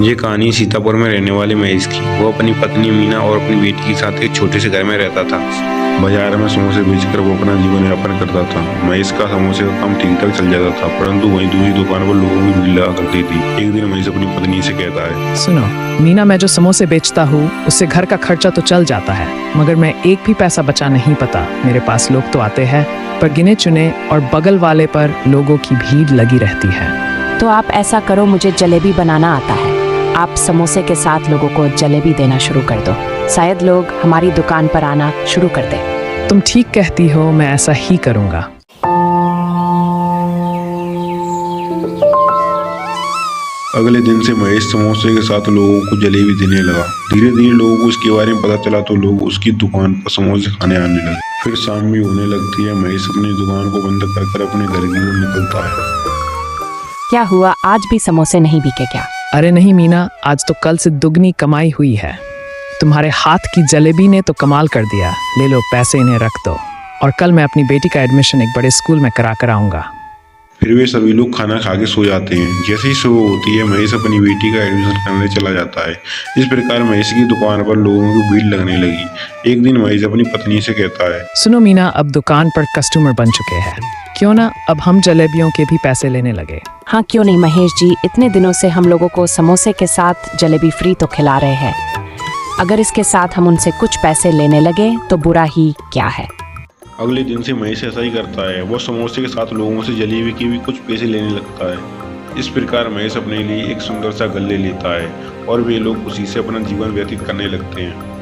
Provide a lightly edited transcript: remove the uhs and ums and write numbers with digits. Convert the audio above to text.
ये कहानी सीतापुर में रहने वाले महेश की। वो अपनी पत्नी मीना और अपनी बेटी के साथ एक छोटे से घर में रहता था। बाजार में समोसे बेचकर वो अपना जीवन यापन करता था। महेश का समोसे का काम ठीक ठाक चल जाता था, परंतु वहीं दूसरी दुकान पर लोगों की भीड़ लगा करती थी। एक दिन महेश अपनी पत्नी से कहता है, सुनो मीना, मैं जो समोसे बेचता हूँ उससे घर का खर्चा तो चल जाता है, मगर मैं एक भी पैसा बचा नहीं पाता। मेरे पास लोग तो आते हैं, पर गिने चुने, और बगल वाले पर लोगों की भीड़ लगी रहती है। तो आप ऐसा करो, मुझे जलेबी बनाना आता है। आप समोसे के साथ लोगों को जलेबी देना शुरू कर दो, शायद लोग हमारी दुकान पर आना शुरू कर दे। तुम ठीक कहती हो, मैं ऐसा ही करूँगा। अगले दिन से महेश समोसे के साथ लोगों को जलेबी देने लगा। धीरे धीरे लोगों को इसके बारे में पता चला तो लोग उसकी दुकान पर समोसे खाने आने लगे। फिर शाम भी होने लगती है। महेश अपनी दुकान को बंद कर अपने घर की ओर निकलता है। क्या हुआ, आज भी समोसे नहीं बिके क्या? अरे नहीं मीना, आज तो कल से दुगनी कमाई हुई है। तुम्हारे हाथ की जलेबी ने तो कमाल कर दिया। ले लो पैसे, इन्हें रख दो, और कल मैं अपनी बेटी का एडमिशन एक बड़े स्कूल में करा कर आऊँगा। फिर वे सभी लोग खाना खा के सो जाते हैं। जैसे ही सुबह होती है, महेश अपनी बेटी का एडमिशन करने चला जाता है। इस प्रकार महेश की दुकान पर लोगों की भीड़ लगने लगी। एक दिन महेश अपनी पत्नी से कहता है, सुनो मीना, अब दुकान पर कस्टमर बन चुके हैं, क्यों ना अब हम जलेबियों के भी पैसे लेने लगे। हाँ क्यों नहीं महेश जी, इतने दिनों से हम लोगों को समोसे के साथ जलेबी फ्री तो खिला रहे हैं। अगर इसके साथ हम उनसे कुछ पैसे लेने लगे तो बुरा ही क्या है। अगले दिन से महेश ऐसा ही करता है। वो समोसे के साथ लोगों से जलेबी के भी कुछ पैसे लेने लगता है। इस प्रकार महेश अपने लिए एक सुंदर सा गले लेता है और वे लोग उसी से अपना जीवन व्यतीत करने लगते हैं।